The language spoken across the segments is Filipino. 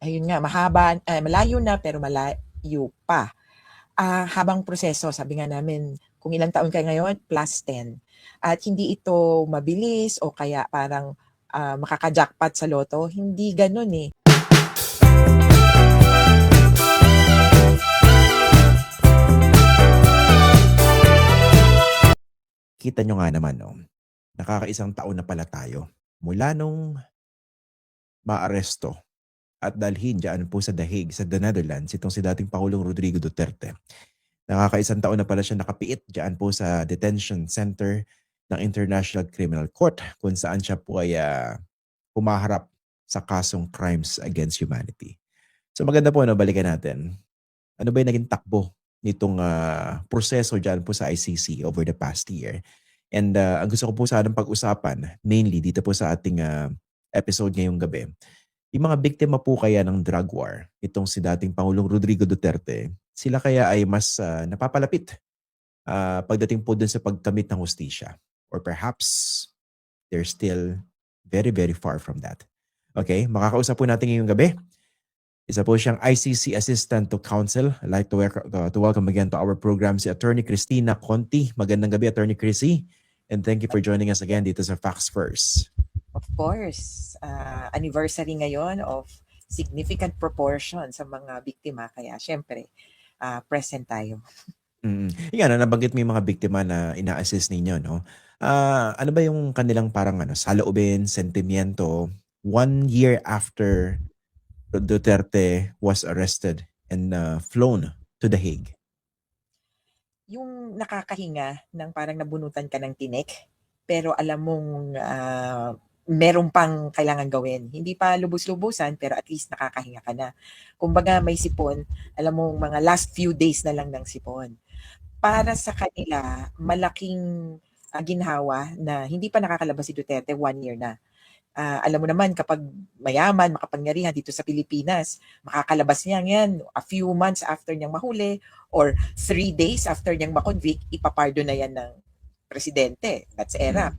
ayun nga, malayo na pero malayo pa. Habang proseso, sabi nga namin, kung ilang taon ka ngayon, +10. At hindi ito mabilis o kaya parang makaka-jackpot sa loto, hindi gano'n eh. Kita nyo nga naman, no? Nakakaisang taon na pala tayo mula nung maaresto at dalhin dyan po sa The Hague, sa The Netherlands, itong si dating Pangulong Rodrigo Duterte. Nakakaisang taon na pala siya nakapiit dyan po sa detention center ng International Criminal Court kung saan siya po ay humaharap sa kasong crimes against humanity. So maganda po, no, balikan natin. Ano ba yung naging takbo nitong proseso dyan po sa ICC over the past year? And ang gusto ko po sanang pag-usapan, mainly dito po sa ating episode ngayong gabi, yung mga biktima po kaya ng drug war, itong si dating Pangulong Rodrigo Duterte, sila kaya ay mas napapalapit pagdating po dun sa pagkamit ng hustisya? Or perhaps they're still very, very far from that. Okay, makakausap po natin ngayong gabi. Isa po siyang ICC Assistant to Counsel. I'd like to welcome again to our program si Attorney Cristina Conti. Magandang gabi, Attorney Chrissy. And thank you for joining us again dito sa Facts First. Of course, anniversary ngayon of significant proportion sa mga biktima. Kaya syempre, present tayo. Yan, nabanggit mo yung mga biktima na ina-assist ninyo, no? Ano ba yung kanilang parang saloobin, sentimiento 1 year after Duterte was arrested and flown to The Hague? Yung nakakahinga ng parang nabunutan ka ng tinik, pero alam mong meron pang kailangan gawin. Hindi pa lubos-lubusan, pero at least nakakahinga ka na. Kumbaga may sipon, alam mo mga last few days na lang ng sipon. Para sa kanila, malaking ginhawa na hindi pa nakakalabas si Duterte 1 year na. Alam mo naman kapag mayaman, makapangyarihan dito sa Pilipinas, makakalabas niya yan a few months after niyang mahuli or 3 days after niyang makonvict, ipapardo na yan ng presidente. That's ERAP.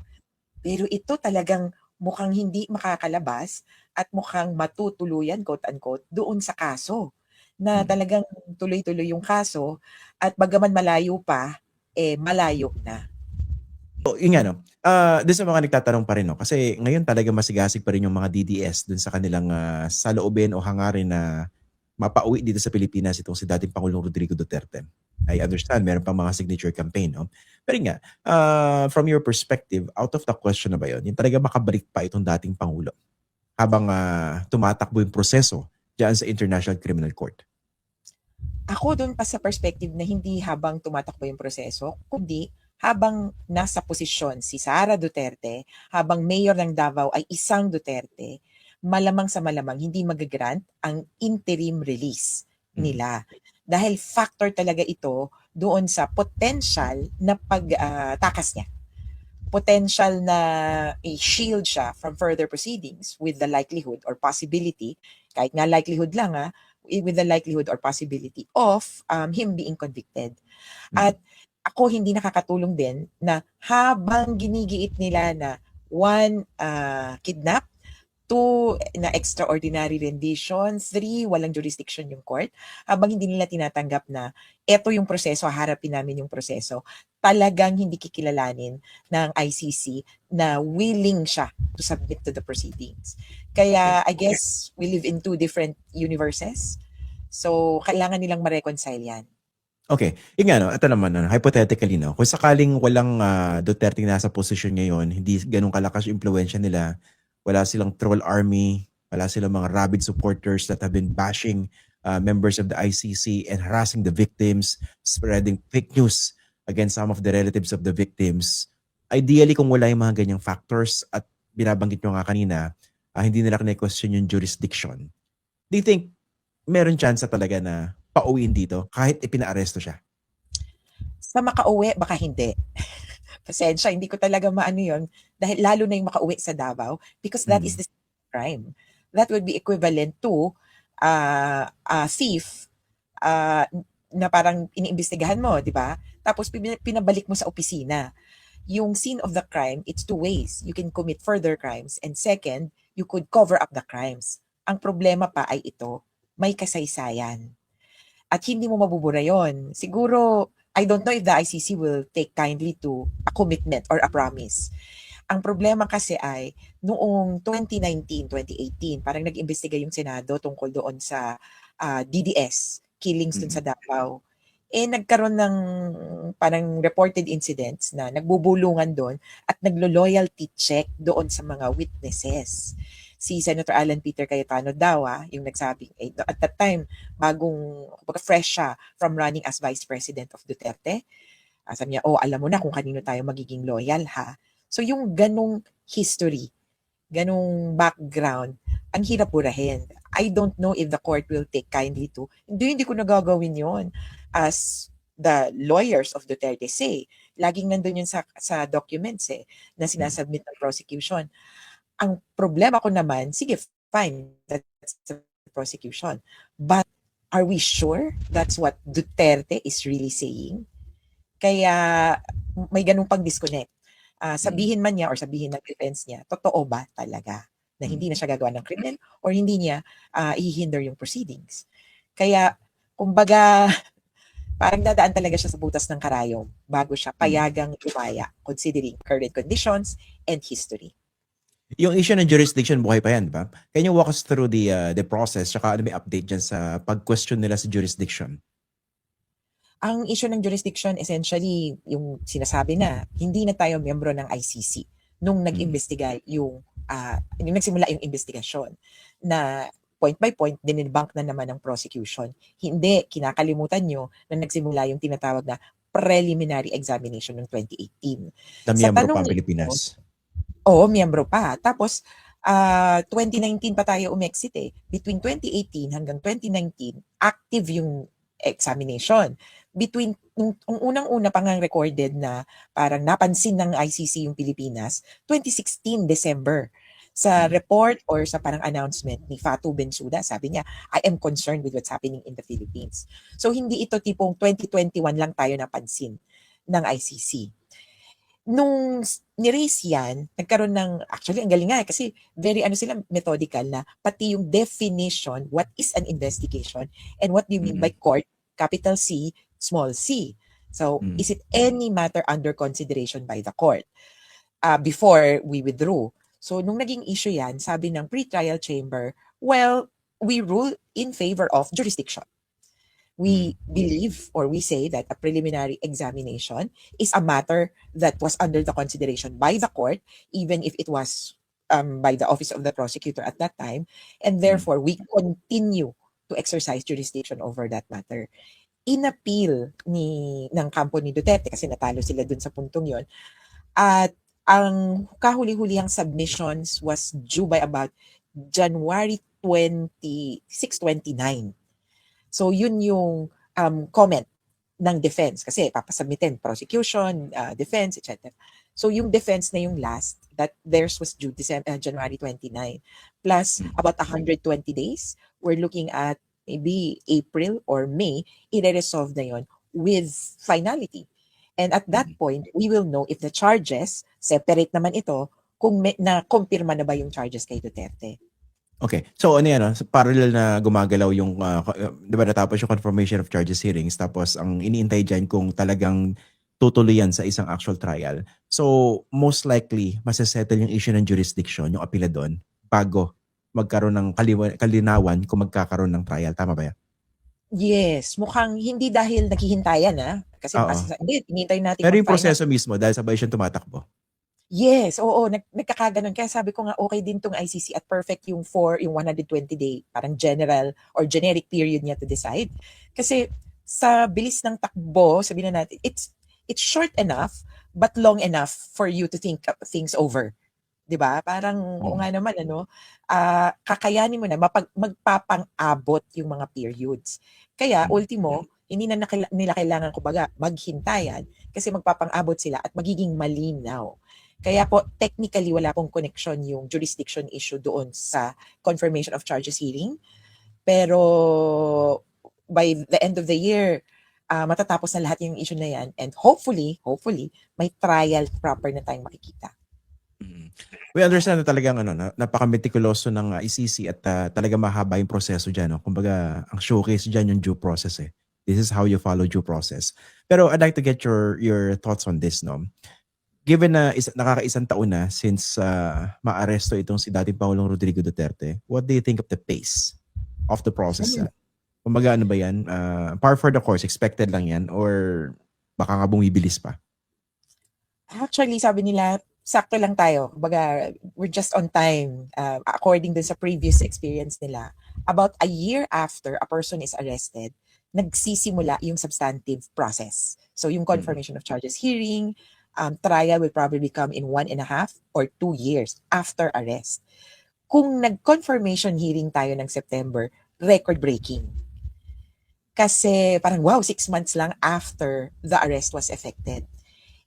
Pero ito talagang mukhang hindi makakalabas at mukhang matutuluyan, quote-unquote, doon sa kaso. Na talagang tuloy-tuloy yung kaso at bagaman malayo pa, malayo na. So, yun nga, no? Doon sa mga nagtatanong pa rin, no? Kasi ngayon talaga masigasig pa rin yung mga DDS doon sa kanilang saloobin o hangarin na mapauwi dito sa Pilipinas itong si dating Pangulong Rodrigo Duterte. I understand, meron pa mga signature campaign, no? Pero nga, from your perspective, out of the question na ba yun, yung talaga makabalik pa itong dating Pangulo habang tumatakbo yung proseso dyan sa International Criminal Court? Ako doon pa sa perspective na hindi habang tumatakbo yung proseso, kundi habang nasa posisyon si Sara Duterte, habang mayor ng Davao ay isang Duterte, malamang sa malamang hindi magagrant ang interim release nila. Dahil factor talaga ito doon sa potential na pagtakas niya. Potential na i-shield siya from further proceedings with the likelihood or possibility, kahit nga likelihood lang with the likelihood or possibility of him being convicted. At ako hindi nakakatulong din na habang ginigiit nila na 1, kidnap, 2, na extraordinary rendition, 3, walang jurisdiction yung court, habang hindi nila tinatanggap na eto yung proseso, harapin namin yung proseso, talagang hindi kikilalanin ng ICC na willing siya to submit to the proceedings. Kaya I guess we live in 2 different universes. So kailangan nilang ma-reconcile yan. Okay. Yung nga, no, ito naman, hypothetically, no, kung sakaling walang Duterte nasa posisyon ngayon, hindi ganun kalakas yung impluensya nila, wala silang troll army, wala silang mga rabid supporters that have been bashing members of the ICC and harassing the victims, spreading fake news against some of the relatives of the victims. Ideally, kung wala yung mga ganyang factors at binabanggit nyo nga kanina, hindi nila kine-question yung jurisdiction. Do you think meron chance talaga na pauwiin dito kahit ipinaaresto siya? Sa makauwi, baka hindi. Pasensya, hindi ko talaga maano yun. Dahil lalo na yung makauwi sa Davao because that is the crime. That would be equivalent to a thief na parang iniimbestigahan mo, di ba? Tapos pinabalik mo sa opisina. Yung scene of the crime, it's 2 ways. You can commit further crimes and second, you could cover up the crimes. Ang problema pa ay ito, may kasaysayan. At hindi mo mabubura yon. Siguro, I don't know if the ICC will take kindly to a commitment or a promise. Ang problema kasi ay noong 2019, 2018, parang nag-imbestiga yung Senado tungkol doon sa DDS, killings dun sa Davao. Nagkaroon ng parang reported incidents na nagbubulungan doon at naglo-loyalty check doon sa mga witnesses. Si Senator Alan Peter Cayetano daw, yung nagsabing, at that time, bagong, fresh siya from running as Vice President of Duterte. Sabi niya, alam mo na kung kanino tayo magiging loyal, ha? So yung ganong history, ganong background, ang hirap burahin. I don't know if the court will take kindly to. Hindi ko nagagawin yon as the lawyers of Duterte say. Laging nandun yun sa documents na sinasubmit ng prosecution. Ang problema ko naman, sige, fine, that's the prosecution. But are we sure that's what Duterte is really saying? Kaya may ganung pag-disconnect. Sabihin man niya or sabihin ng defense niya, totoo ba talaga na hindi na siya gagawa ng krimen or hindi niya i-hinder yung proceedings. Kaya, kumbaga, parang dadaan talaga siya sa butas ng karayom bago siya payagang lumaya considering current conditions and history. Yung issue ng jurisdiction, buhay pa yan, di ba? Can you walk us through the process? Tsaka ano may update dyan sa pag-question nila sa jurisdiction? Ang issue ng jurisdiction, essentially, yung sinasabi na, hindi na tayo miyembro ng ICC nung nag-imbestiga yung nagsimula yung investigasyon na point by point, dinibank na naman ng prosecution. Hindi, kinakalimutan nyo na nagsimula yung tinatawag na preliminary examination ng 2018. Na miyembro pa ang Pilipinas. Oo, miyembro pa. Tapos, 2019 pa tayo umexit Between 2018 hanggang 2019, active yung examination. Between, unang-una pa nga recorded na parang napansin ng ICC yung Pilipinas, 2016 December. Sa report or sa parang announcement ni Fatu Bensouda, sabi niya, I am concerned with what's happening in the Philippines. So hindi ito tipong 2021 lang tayo napansin ng ICC. Nung ni-raise yan, nagkaroon ng, actually ang galing nga kasi very sila methodical na pati yung definition, what is an investigation and what do you mean by court, capital C, small c. So is it any matter under consideration by the court before we withdrew? So, nung naging issue yan, sabi ng pre-trial chamber, well, we rule in favor of jurisdiction. We believe or we say that a preliminary examination is a matter that was under the consideration by the court, even if it was by the office of the prosecutor at that time, and therefore we continue to exercise jurisdiction over that matter. In-appeal ng kampo ni Duterte kasi natalo sila dun sa puntong yon. At ang kahuli-hulihang submissions was due by about January 26, 29. So yun yung comment ng defense kasi papasubmitin prosecution, defense, etc. So yung defense na yung last, that theirs was due January 29. Plus about 120 days, we're looking at maybe April or May, i-resolve na yon with finality. And at that point, we will know if the charges, separate naman ito, kung na-confirma na ba yung charges kay Duterte. Okay. So ano yan, parallel na gumagalaw yung, di ba natapos yung confirmation of charges hearings, tapos ang iniintay dyan kung talagang tutuloy yan sa isang actual trial. So most likely, masasettle yung issue ng jurisdiction, yung apela doon, bago magkaroon ng kalinawan kung magkakaroon ng trial. Tama ba yan? Yes, mukhang hindi dahil naghihintayan kasi hindi, hinihintay natin. Pero yung proseso mismo, dahil sabay siyang tumatakbo. Yes, oo, nagkakaganon. Kaya sabi ko nga, okay din tong ICC at perfect yung 120-day, parang general or generic period niya to decide. Kasi sa bilis ng takbo, sabihin na natin, it's short enough, but long enough for you to think things over. 'Di ba? Parang nga naman kakayanin mo na magpapang-abot yung mga periods. Kaya ultimo, hindi na nila kailangan kumbaga maghintayan kasi magpapang-abot sila at magiging malinaw. Kaya po technically wala pong connection yung jurisdiction issue doon sa confirmation of charges hearing. Pero by the end of the year, matatapos na lahat yung issue na yan and hopefully may trial proper na tayong makikita. We understand na talagang ano, napaka-meticuloso ng ICC at talagang mahaba yung proseso diyan, no? Kumbaga, ang showcase diyan yung due process eh. This is how you follow due process. Pero I'd like to get your thoughts on this, no? Given na nakakaisang taon na since maaresto itong si dating Pangulong Rodrigo Duterte, what do you think of the pace of the process? Kumbaga ano ba yan? Par for the course, expected lang yan or baka nga bumibilis pa? Actually, sabi nila, sakto lang tayo. Kumbaga, we're just on time. According dun sa previous experience nila, about a year after a person is arrested, nagsisimula yung substantive process. So yung confirmation of charges hearing, trial will probably come in 1.5 or 2 years after arrest. Kung nag-confirmation hearing tayo ng September, record-breaking. Kasi parang wow, 6 months lang after the arrest was effected.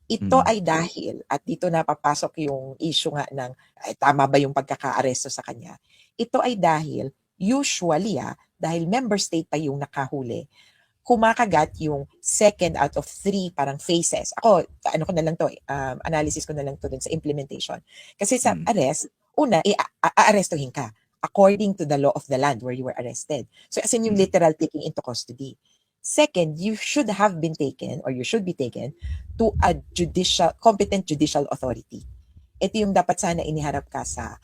Ito ay dahil, at dito napapasok yung issue nga ng ay, tama ba yung pagkaka-aresto sa kanya. Ito ay dahil, usually dahil member state pa yung nakahuli, kumakagat yung 2nd out of 3 parang phases. Ako, ano ko na lang to, analysis ko na lang to dun sa implementation. Kasi sa arrest, una, aarestuhin ka according to the law of the land where you were arrested. So as in yung literal taking into custody. Second, you should have been taken or you should be taken to a competent judicial authority. Ito yung dapat sana iniharap ka sa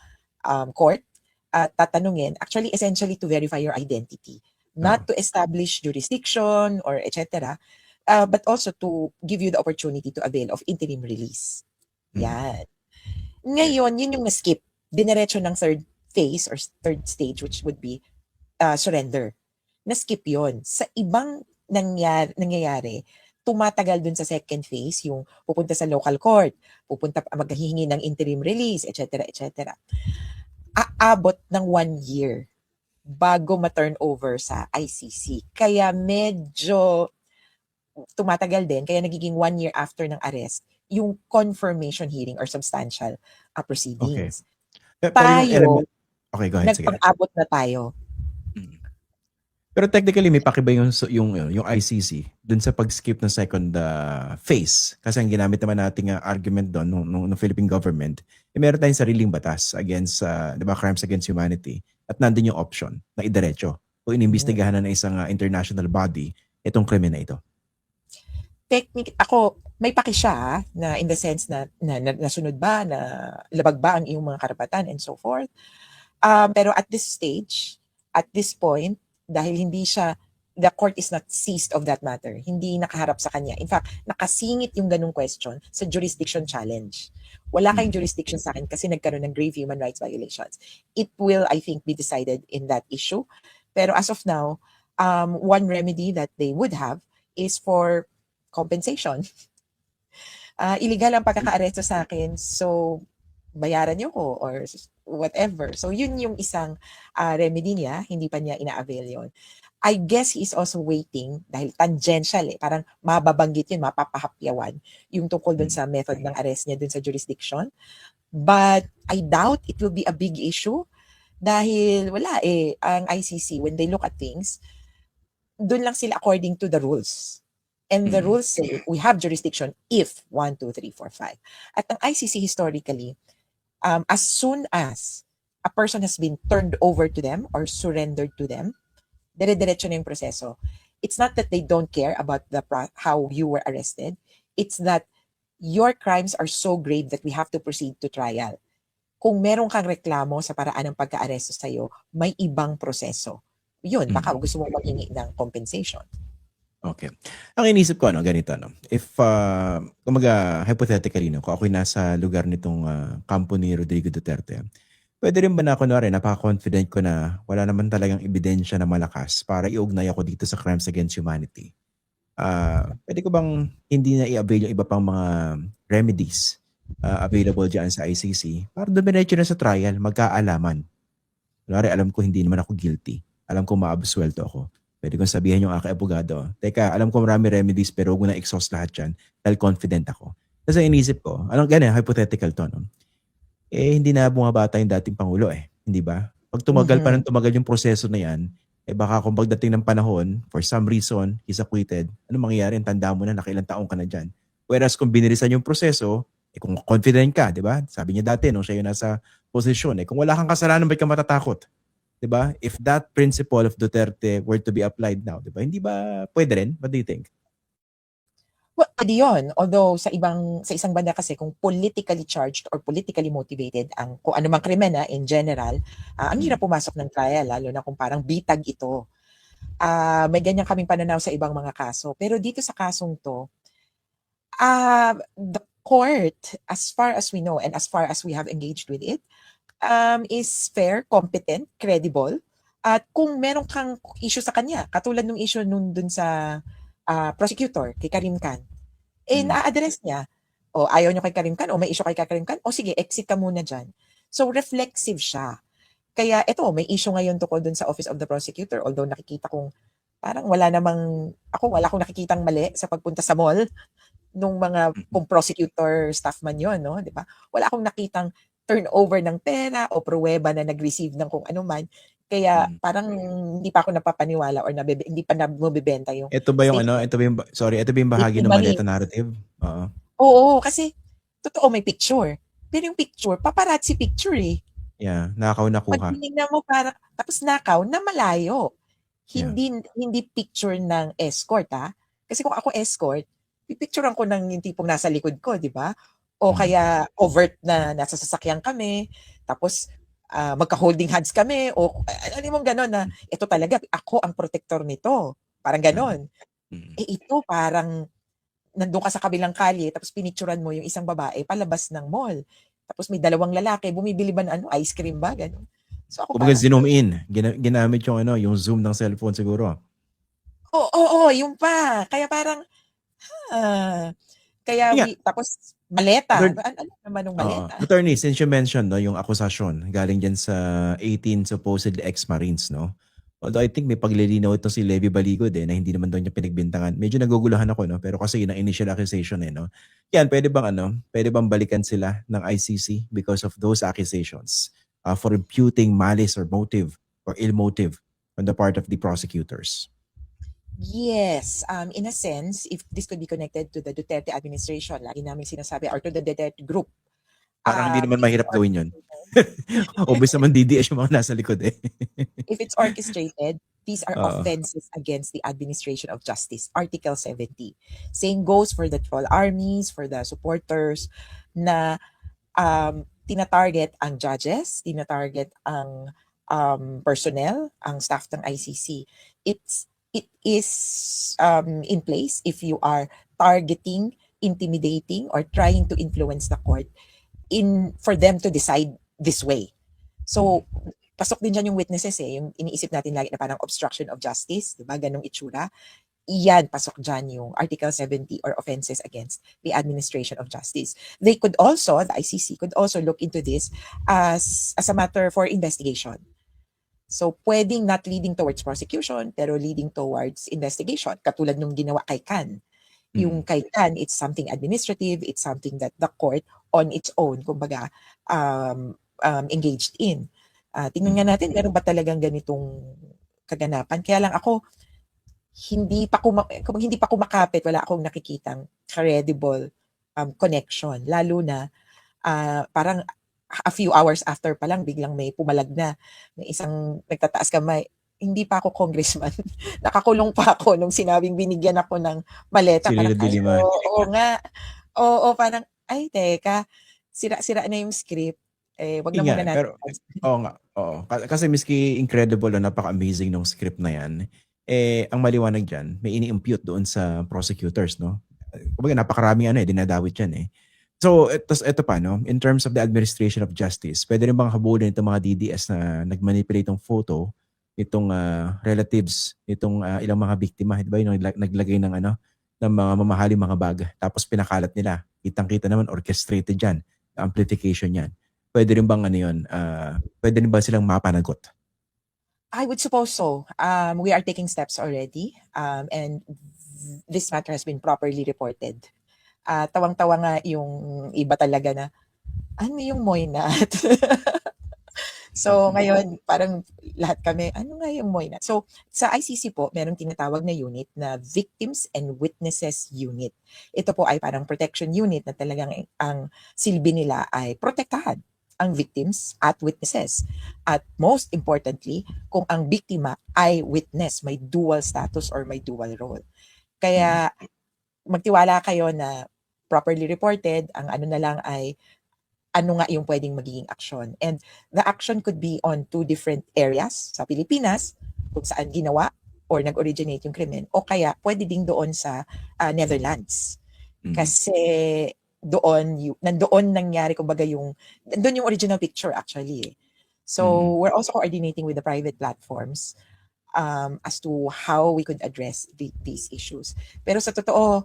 court at tatanungin, actually essentially to verify your identity. Not to establish jurisdiction or etc. But also to give you the opportunity to avail of interim release. Yan. Ngayon, yun yung na-skip. Dinerecho ng third phase or third stage which would be surrender. Na-skip yon. Sa ibang nangyayari, tumatagal dun sa second phase, yung pupunta sa local court, maghihingi ng interim release, etc. etc. Aabot ng 1 year bago ma-turn over sa ICC. Kaya medyo tumatagal din, kaya nagiging 1 year after ng arrest, yung confirmation hearing or substantial proceedings. Okay. Tayo, okay, go ahead. nagpang-abot na tayo. Pero technically may pakiba yung ICC dun sa pag-skip ng second phase. Kasi ang ginamit naman nating argument doon ng Philippine government, meron tayong sariling batas against crimes against humanity at nandun yung option na idiretso o inimbestigahan na ng isang international body itong krimen na ito. Ako, may paki siya na in the sense na nasunod ba, na labag ba ang iyong mga karapatan and so forth. Pero at this stage, at this point, dahil the court is not seized of that matter. Hindi nakaharap sa kanya. In fact, nakasingit yung ganung question sa jurisdiction challenge. Wala kayong jurisdiction sa akin kasi nagkaroon ng grave human rights violations. It will, I think, be decided in that issue. Pero as of now, one remedy that they would have is for compensation. Illegal ang pagkaka-aresto sa akin, so bayaran niyo ko or whatever. So yun yung isang remedy niya, hindi pa niya ina-avail yun. I guess he is also waiting dahil tangential parang mababanggit yun, mapapahapyawan yung tungkol dun sa method ng arrest niya dun sa jurisdiction. But I doubt it will be a big issue dahil wala ang ICC, when they look at things, dun lang sila according to the rules. And the rules say we have jurisdiction if 1, 2, 3, 4, 5. At ang ICC historically, as soon as a person has been turned over to them or surrendered to them, dire-diretso na yung proseso. It's not that they don't care about how you were arrested. It's that your crimes are so grave that we have to proceed to trial. Kung meron kang reklamo sa paraan ng pagka-aresto sa'yo, may ibang proseso. Yun, baka gusto mo maghingi ng compensation. Okay. Ang inisip ko, ganito, if, kumaga, hypothetically, kung ako'y nasa lugar nitong kampo ni Rodrigo Duterte, pwede rin ba na kunwari, napaka-confident ko na wala naman talagang ebidensya na malakas para iugnay ako dito sa crimes against humanity. Pwede ko bang hindi na i-avail yung iba pang mga remedies available dyan sa ICC para dumiretso na sa trial, magkaalaman. Kunwari, alam ko hindi naman ako guilty. Alam ko maabsuelto ako. Pwede kong sabihin yung aking abogado, teka, alam ko marami remedies pero huwag mo na exhaust lahat yan dahil confident ako. Kasi inisip ko, ganyan, hypothetical to, hindi na bumabata yung dating Pangulo hindi ba? Pag tumagal pa ng tumagal yung proseso na yan, baka kung pagdating ng panahon, for some reason, he's acquitted, ano mangyayari? Tanda mo na, nakailang taong ka na dyan. Whereas kung binilisan yung proseso, kung confident ka, di ba? Sabi niya dati, nung siya yung nasa posisyon, kung wala kang kasalanan, ba't ka matatakot? Di ba? If that principle of Duterte were to be applied now, di ba? Hindi ba pwede rin? What do you think? Well, pwede yun. Although sa isang banda kasi kung politically charged or politically motivated ang kung anumang krimen in general, ang hirap pumasok ng trial lalo na kung parang bitag ito. May ganyan kaming pananaw sa ibang mga kaso. Pero dito sa kasong to, the court, as far as we know and as far as we have engaged with it, is fair, competent, credible. At kung meron kang issue sa kanya, katulad ng issue nun dun sa prosecutor, kay Karim Khan, na-address niya. O ayaw niyo kay Karim Khan, o may issue kay Karim Khan, o sige, exit ka muna dyan. So reflexive siya. Kaya ito, may issue ngayon tungkol dun sa Office of the Prosecutor, although nakikita kong parang wala akong nakikitang mali sa pagpunta sa mall nung mga kung prosecutor staff man yon, no, di ba? Wala akong nakitang turnover ng pera o pruweba na nag-receive ng kung ano man. Kaya parang hindi pa ako napapaniwala or hindi pa nabibenta yung Ito ba yung statement. ito ba yung bahagi ng Mali. Maleta narrative? Oo. Oo, kasi totoo may picture. Pero yung picture, paparazzi picture eh. Yeah, nakaw na Pag kuha. tinignan mo tapos nakaw na malayo. Yeah. Hindi picture ng escort Kasi kung ako escort, pipicturean ko ng yung tipong nasa likod ko, di ba? O kaya overt na nasa sasakyan kami, tapos magka-holding hands kami, o alam mo gano'n na ito talaga, ako ang protector nito. Parang gano'n. Ito parang nandun ka sa kabilang kalye, tapos pinicturean mo yung isang babae palabas ng mall. Tapos may dalawang lalaki, bumibili ba ng ice cream ba? Gano'n. So ako Kumbaga parang, zoom in. Ginamit yung zoom ng cellphone siguro. oo, yung pa. Kaya parang, tapos maleta. Ano naman yung maleta? Attorney, since you mentioned yung akusasyon galing dyan sa 18 supposed ex-Marines, no? Although I think may paglilinaw ito si Levy Baligod na hindi naman daw niya pinagbintangan. Medyo naguguluhan ako, no? Pero kasi yun ang initial accusation no? Yan, pwede bang balikan sila ng ICC because of those accusations for imputing malice or motive or ill motive on the part of the prosecutors? Yes, in a sense, if this could be connected to the Duterte administration, lagi namin sinasabi, or to the Duterte group. Parang hindi naman mahirap gawin yun. Obvious naman DDS yung mga nasa likod If it's orchestrated, these are offenses against the administration of justice. Article 70. Same goes for the troll armies, for the supporters, na tinatarget ang judges, tinatarget ang personnel, ang staff ng ICC. It is in place if you are targeting, intimidating, or trying to influence the court for them to decide this way. So, pasok din dyan yung witnesses yung iniisip natin lagi na parang obstruction of justice, di ba? Ganong itsura. Iyan, pasok dyan yung Article 70 or offenses against the administration of justice. The ICC could also look into this as a matter for investigation. So, pwedeng not leading towards prosecution, pero leading towards investigation, katulad nung ginawa kay Khan. Yung kay Khan, it's something administrative, it's something that the court on its own, kumbaga, engaged in. Tingnan nga natin, meron ba talagang ganitong kaganapan? Kaya lang ako, hindi pa ko makapit, wala akong nakikitang credible connection. Lalo na, parang a few hours after pa lang, biglang may pumalag na. May isang nagtataas kamay. Hindi pa ako congressman. Nakakulong pa ako nung sinabing binigyan ako ng maleta. Si Parang, Lilo Diliman. oo nga. Oo, parang, ay, teka, sira-sira na yung script. Wag na muna natin. Pero, oo nga. Oo. Kasi miski incredible napaka-amazing ng script na yan, ang maliwanag dyan, may ini-impute doon sa prosecutors, no? Kumbaga, napakaraming dinadawit yan So, ito pa, no? In terms of the administration of justice, pwede rin bang habulin itong mga DDS na nag-manipulate ng photo itong relatives, itong ilang mga biktima, di ba? Yung naglagay ng mga mamahaling mga bag, tapos pinakalat nila. Kitang-kita naman, orchestrated yan. Amplification yan. Pwede rin bang pwede rin ba silang mapanagot? I would suppose so. We are taking steps already, and this matter has been properly reported. Tawang-tawa nga yung iba talaga na, ano yung Moynat? So ngayon, parang lahat kami, ano nga yung MOINA? So sa ICC po, merong tinatawag na unit na Victims and Witnesses Unit. Ito po ay parang protection unit na talagang ang silbi nila ay protektahan ang victims at witnesses. At most importantly, kung ang biktima ay witness, may dual status or may dual role. Kaya magtiwala kayo na properly reported, ang ano na lang ay ano nga yung pwedeng magiging aksyon. And the action could be on two different areas sa Pilipinas, kung saan ginawa or nag-originate yung krimen, o kaya pwede ding doon sa Netherlands. Kasi nandoon nangyari, kumbaga doon yung original picture actually. So we're also coordinating with the private platforms as to how we could address these issues. Pero sa totoo,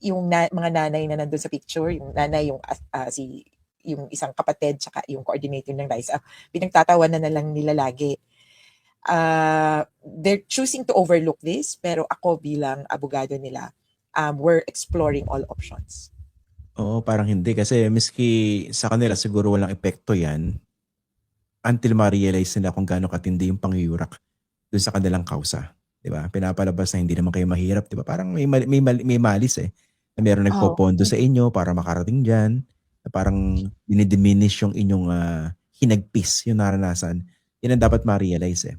yung mga nanay na nandun sa picture, yung nanay, yung isang kapatid, tsaka yung coordinator ng RISE, pinagtatawanan na lang nila lagi. They're choosing to overlook this, pero ako bilang abogado nila, we're exploring all options. Oo, parang hindi. Kasi miski sa kanila siguro walang epekto yan until ma-realize nila kung gaano katindi yung pangyurak dun sa kanilang kausa. Diba? Pinapalabas na hindi naman kayo mahirap. Diba? Parang may malis eh. Na meron nagpopondo sa inyo para makarating dyan. Na parang dinidiminish yung inyong hinagpis, yung naranasan. Yan ang dapat ma-realize eh.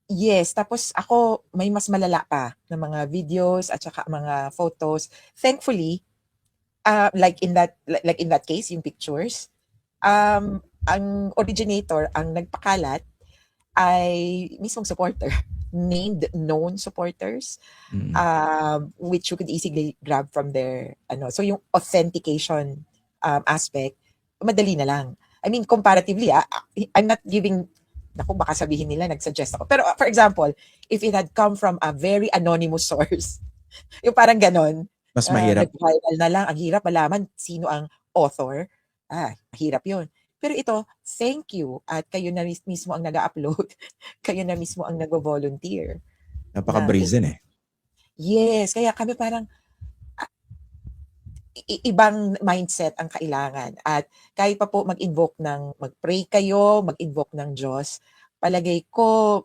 Yes, tapos ako may mas malala pa na mga videos at saka mga photos. Thankfully, like in that case, yung pictures, ang originator, ang nagpakalat ay mismong supporter, named known supporters, which you could easily grab from their so yung authentication aspect, madali na lang. I mean, comparatively, I'm not giving, naku, baka sabihin nila nag-suggest ako. Pero for example, if it had come from a very anonymous source, yung parang ganon, mas mahirap. nag-viral na lang, ang hirap malaman sino ang author. Mahirap yun. Pero ito, thank you. At kayo na mismo ang nag-upload. Kayo na mismo ang nag-volunteer. Napaka-brazen eh. Yes, kaya kami parang ibang mindset ang kailangan. At kahit pa po mag-pray kayo, mag-invoke ng Diyos, palagay ko,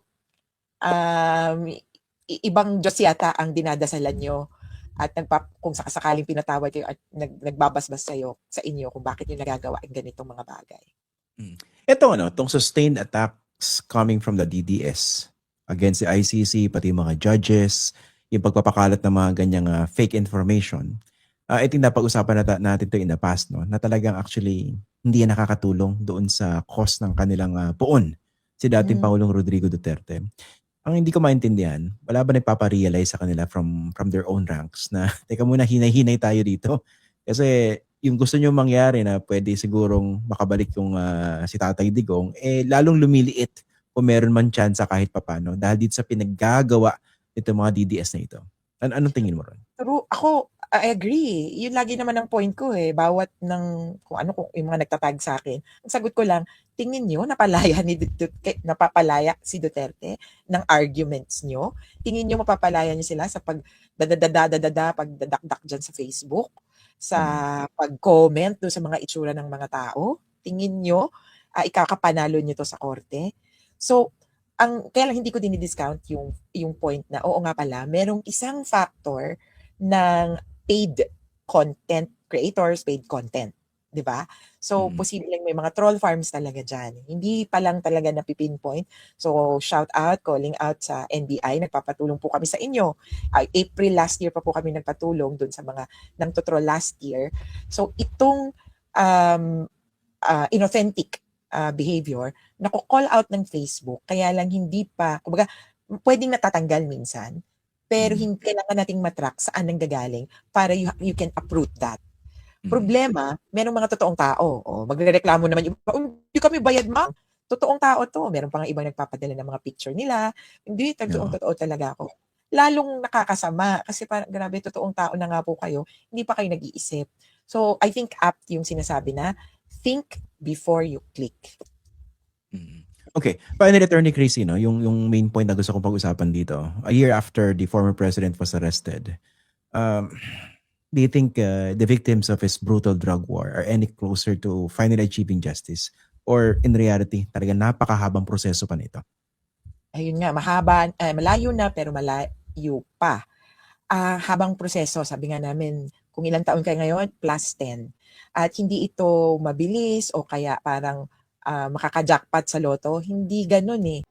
ibang Diyos yata ang dinadasalan nyo. At kung sakaling pinatawad kayo at nagbabasbas sa inyo kung bakit yung nagagawa ang ganitong mga bagay. Ito itong sustained attacks coming from the DDS against the ICC, pati mga judges, yung pagpapakalat ng mga ganyang fake information. Ito yung napag-usapan natin ito in the past, no? Na talagang actually hindi yan nakakatulong doon sa cause ng kanilang poon, si dating Pangulong Rodrigo Duterte. Ang hindi ko maintindihan, wala ba nagpaparealize sa kanila from their own ranks na teka muna, hinay-hinay tayo dito. Kasi yung gusto nyo mangyari na pwede sigurong makabalik yung si Tatay Digong, lalong lumiliit kung meron man chance kahit papano dahil dito sa pinaggagawa nito mga DDS na ito. Anong tingin mo ron? Pero ako, I agree. Yun lagi naman ang point ko eh. Bawat kung yung mga nagtatag sa akin. Ang sagot ko lang, tingin nyo napapalaya si Duterte ng arguments nyo? Tingin nyo mapapalaya nyo sila sa pagdadakdak dyan sa Facebook? Sa pag-comment doon sa mga itsura ng mga tao? Tingin nyo ikakapanalo nyo to sa korte? So, kaya lang hindi ko dinidiscount yung point na, oo nga pala, merong isang factor ng paid content creators, paid content, 'di ba? So posibleng may mga troll farms talaga diyan. Hindi pa lang talaga napipinpoint. So shout out, calling out sa NBI, nagpapatulong po kami sa inyo. April last year pa po kami nagpatulong doon sa mga nang troll last year. So itong inauthentic behavior, nako-call out ng Facebook, kaya lang hindi pa, kumbaga, pwedeng natatanggal minsan, pero hindi kailangan nating matrack saan nanggagaling para you can uproot that. Problema, merong mga totoong tao. Magrereklamo naman yung, hindi kami bayad, ma'am. Totoong tao to. Meron pa nga ibang nagpapadala ng mga picture nila. Hindi, totoo talaga ako. Lalong nakakasama kasi parang grabe, totoong tao na nga po kayo. Hindi pa kayo nag-iisip. So, I think apt yung sinasabi na, think before you click. Okay. Finally, Attorney Crazy, no? Yung main point na gusto kong pag-usapan dito. A year after the former president was arrested, do you think the victims of his brutal drug war are any closer to finally achieving justice? Or in reality, talagang napakahabang proseso pa nito? Ayun nga, malayo na pero malayo pa. Habang proseso, sabi nga namin, kung ilang taon ka ngayon, +10. At hindi ito mabilis o kaya parang makaka-jackpot sa loto, hindi gano'n eh.